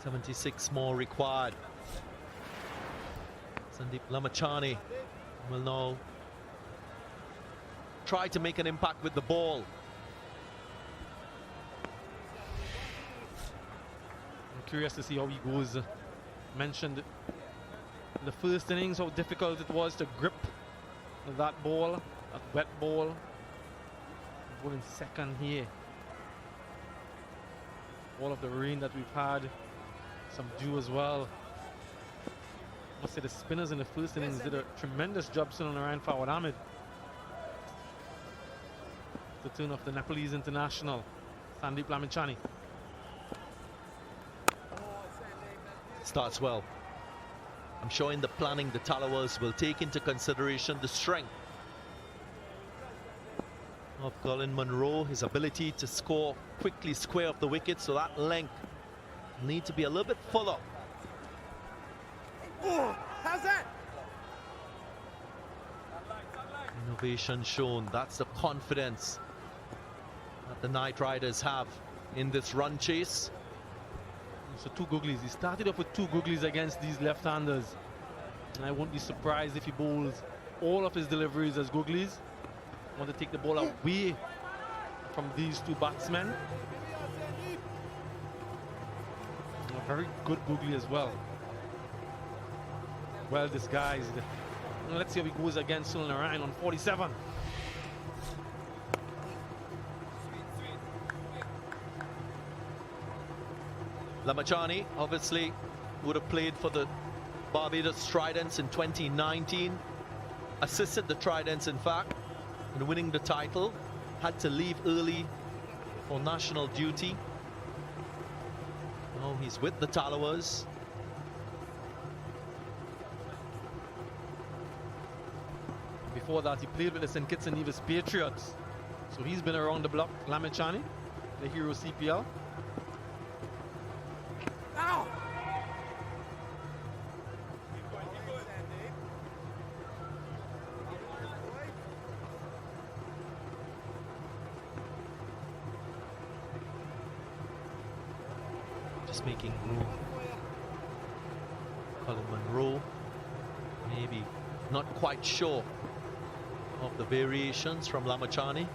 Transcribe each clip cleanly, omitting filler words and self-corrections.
76 more required. Sandeep Lamichhane will now try to make an impact with the ball. I'm curious to see how he goes. Mentioned in the first innings how difficult it was to grip that ball, that wet ball. Going second here. All of the rain that we've had, some dew as well. I must say the spinners in the first innings did a tremendous job sitting around Fawad Ahmed. The turn of the Nepalese international, Sandeep Lamichhane. Starts well. I'm sure in the planning the Tallawahs will take into consideration the strength of Colin Munro, his ability to score quickly, square up the wicket, so that length will need to be a little bit fuller. Oh, how's that? Innovation shown. That's the confidence that the Knight Riders have in this run chase. So 2 googlies. He started off with 2 googlies against these left-handers, and I won't be surprised if he bowls all of his deliveries as googlies. Want to take the ball away from these 2 batsmen. A very good googly as well. Well disguised. Now let's see how he goes against Sunil Narayan on 47. Lamichhane obviously would have played for the Barbados Tridents in 2019. Assisted the Tridents, in fact, in winning the title. Had to leave early for national duty. Now he's with the Tallawahs. Before that, he played with the St. Kitts and Nevis Patriots. So he's been around the block. Lamichhane, the hero CPL. Ow! Just making room. Colin Munro, maybe not quite sure of the variations from Lamichhane.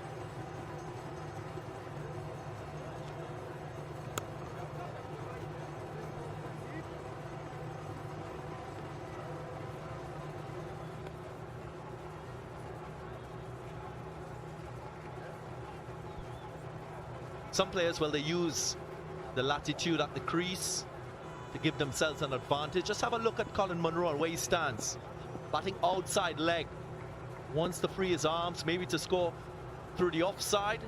Some players, well, they use the latitude at the crease to give themselves an advantage. Just have a look at Colin Munro and where he stands. Batting outside leg. Wants to free his arms, maybe to score through the offside.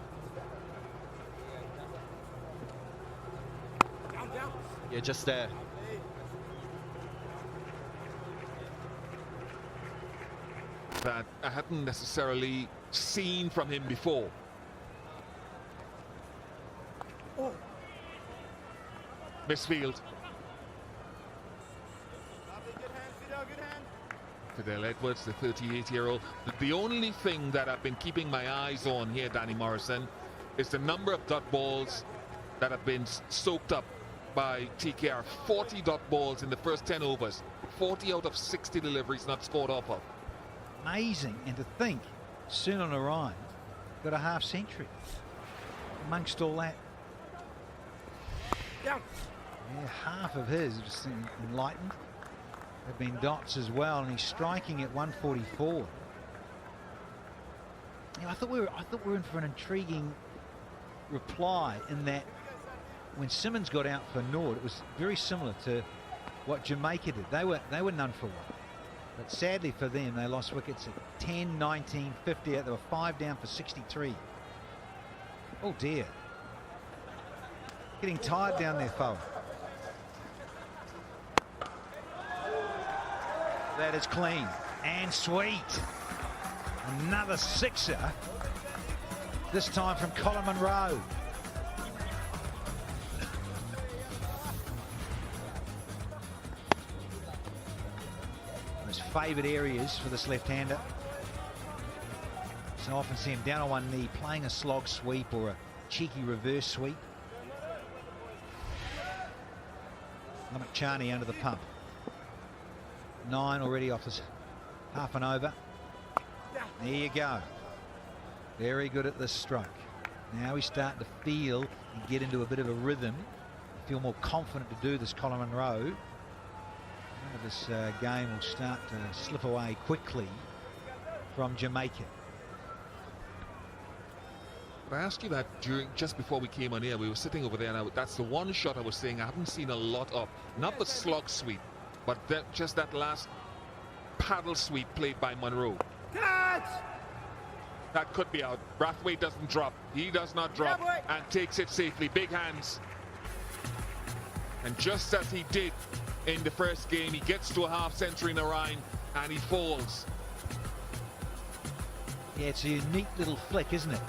Yeah, just there. That I hadn't necessarily seen from him before. Oh. Misfield. Good hand. Fidel Edwards, the 38-year-old. The only thing that I've been keeping my eyes on here, Danny Morrison, is the number of dot balls that have been soaked up by TKR. 40 dot balls in the first 10 overs. 40 out of 60 deliveries not scored off of. Amazing, and to think Sunil Narayan got a half century amongst all that. Yeah. Yeah, half of his just enlightened. Have been dots as well, and he's striking at 144. Yeah, I thought we were in for an intriguing reply in that when Simmons got out for Nord, it was very similar to what Jamaica did. They were none for one. But sadly for them, they lost wickets at 10, 19, 50. They were 5 down for 63. Oh dear. Getting tired down there, forward. That is clean and sweet. Another sixer. This time from Colin Munro. His favoured areas for this left-hander. So often see him down on one knee playing a slog sweep or a cheeky reverse sweep. Lamichhane under the pump. 9 already off his half an over. There you go. Very good at this stroke. Now he's starting to feel and get into a bit of a rhythm. Feel more confident to do this, Colin Munro. This game will start to slip away quickly from Jamaica. I asked you that just before we came on here. We were sitting over there, and that's the one shot I was saying I haven't seen a lot of. Not the slog sweep, but just that last paddle sweep played by Munro. Catch! That could be out. Brathwaite doesn't drop. He does not drop and takes it safely. Big hands. And just as he did in the first game, he gets to a half century in a Rhine and he falls. Yeah, it's a unique little flick, isn't it?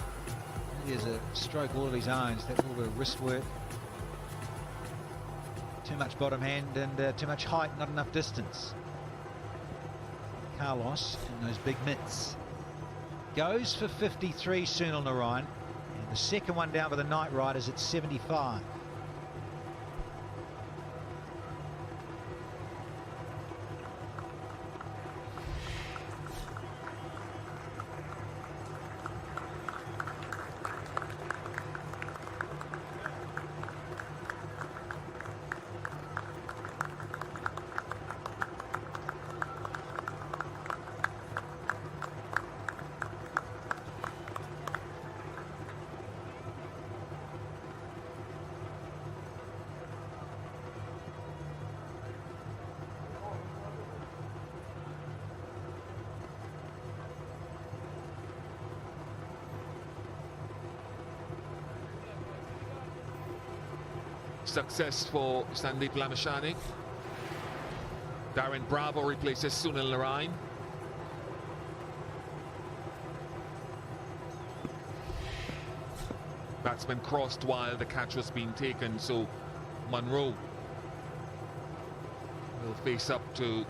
There's a stroke all of his own. That little bit of wrist work. Too much bottom hand and too much height, not enough distance. Carlos in those big mitts. Goes for 53 soon on the Rhine. And the second one down for the Night Riders at 75. Success for Sandeep Lamichhane. Darren Bravo replaces Sunil Narine. Batsman crossed while the catch was being taken, so Munro will face up to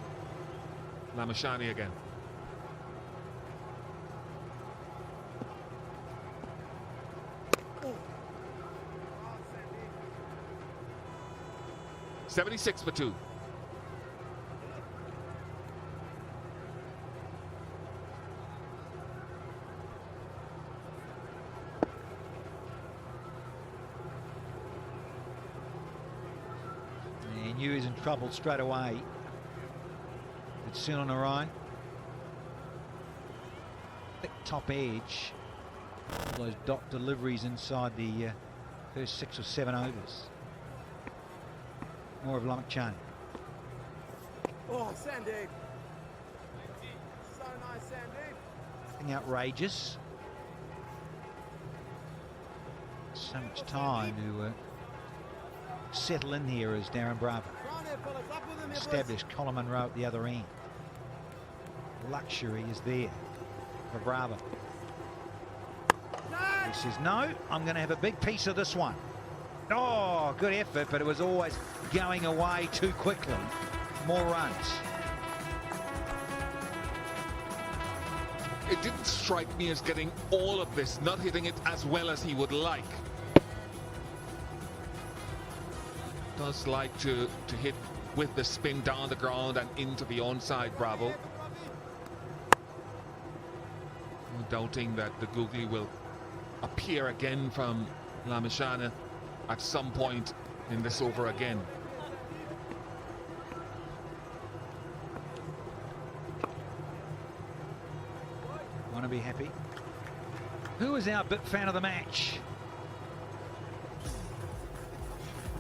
Lamichhane again. Oh. 76 for 2. He knew he was in trouble straight away. It's still on the Rhine. Thick top edge. All those dot deliveries inside the first 6 or 7 overs. More of Lamichhane. Oh, Sandy. So nice, Sandy. Nothing outrageous. So much time to settle in here as Darren Bravo Right there, fellas. Up with him, here, boys. established Colin Munro at the other end. Luxury is there for Bravo. He says, no, I'm going to have a big piece of this one. Oh, good effort, but it was always going away too quickly. More runs. It didn't strike me as getting all of this, not hitting it as well as he would like. Does like to hit with the spin down the ground and into the onside, Bravo. No doubting that the googly will appear again from Lamichhane at some point in this over again. Want to be happy. Who is our bit fan of the match?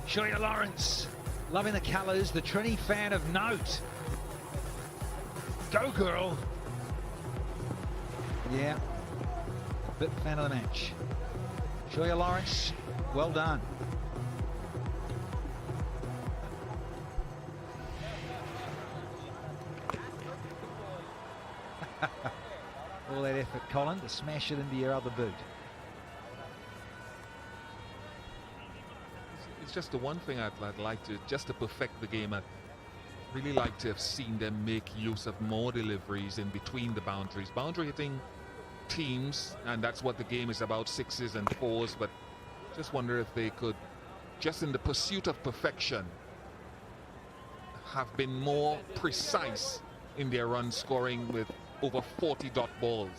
Shoya Lawrence, loving the colours, the Trini fan of note. Go girl. Yeah, bit fan of the match. Shoya Lawrence, well done. All that effort, Colin, to smash it into your other boot. It's just the one thing I'd like to, just to perfect the game, I'd really like to have seen them make use of more deliveries in between the boundaries. Boundary hitting teams, and that's what the game is about, 6s and 4s, but just wonder if they could, just in the pursuit of perfection, have been more precise in their run scoring with over 40 dot balls.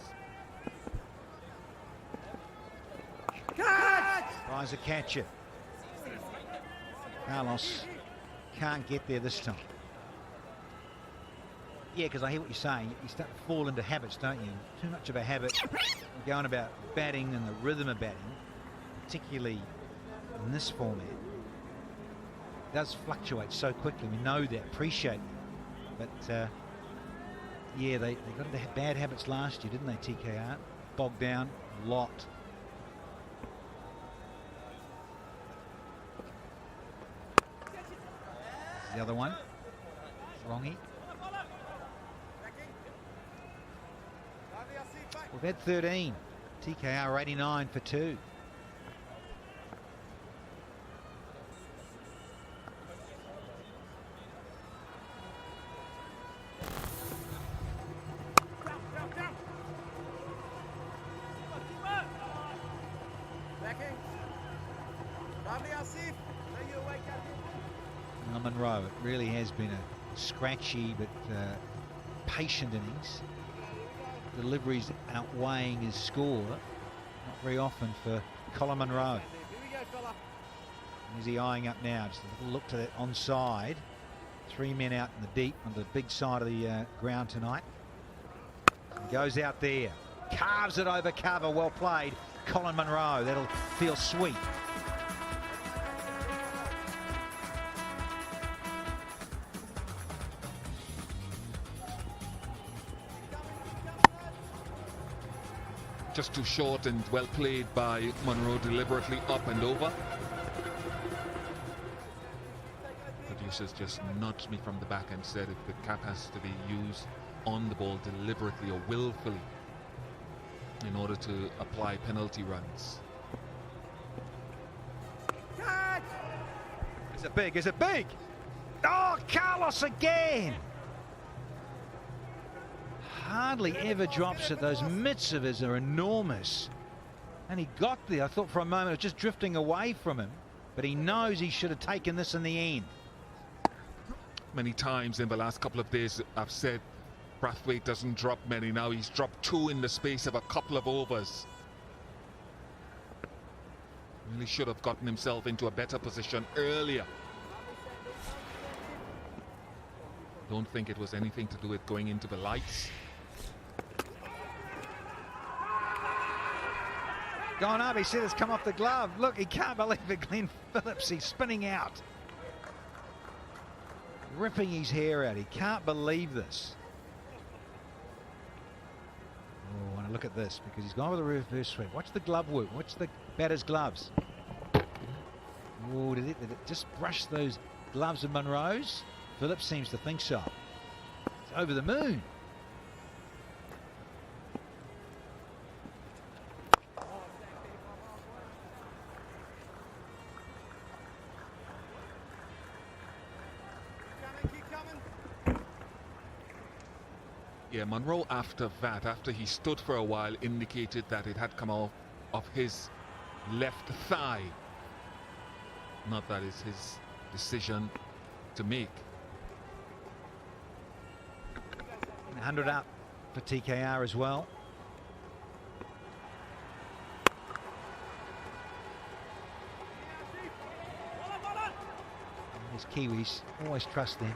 Tries a catcher. Carlos can't get there this time. Yeah, because I hear what you're saying. You start to fall into habits, don't you? Too much of a habit. You're going about batting and the rhythm of batting, particularly in this format. It does fluctuate so quickly. We know that, appreciate it. But yeah, they got into bad habits last year, didn't they, TKR? Bogged down a lot. The other one, Wrongy. We've had 13. TKR 89 for 2. Monroe, it really has been a scratchy but patient innings. Deliveries outweighing his score. Not very often for Colin Munro. Is he eyeing up now? Just a little look to that onside. 3 men out in the deep on the big side of the ground tonight. And goes out there. Carves it over cover. Well played, Colin Munro. That'll feel sweet. Just too short and well played by Munro, deliberately up and over. Producers just nudged me from the back and said if the cap has to be used on the ball deliberately or willfully in order to apply penalty runs. Is it big? Is it big? Oh, Carlos again! Hardly ever drops it. Those mitts of his are enormous. And he got there. I thought for a moment it was just drifting away from him. But he knows he should have taken this in the end. Many times in the last couple of days I've said Brathwaite doesn't drop many. Now he's dropped 2 in the space of a couple of overs. Really should have gotten himself into a better position earlier. Don't think it was anything to do with going into the lights. Gone up, he said it's come off the glove. Look, he can't believe it, Glenn Phillips. He's spinning out. Ripping his hair out. He can't believe this. Oh, I want to look at this because he's gone with a reverse sweep. Watch the glove work. Watch the batter's gloves. Oh, did it just brush those gloves of Munro's? Phillips seems to think so. It's over the moon. Yeah, Munro after that, after he stood for a while, indicated that it had come off of his left thigh. Not that is his decision to make. 100 up for TKR as well. These Kiwis, always trust them.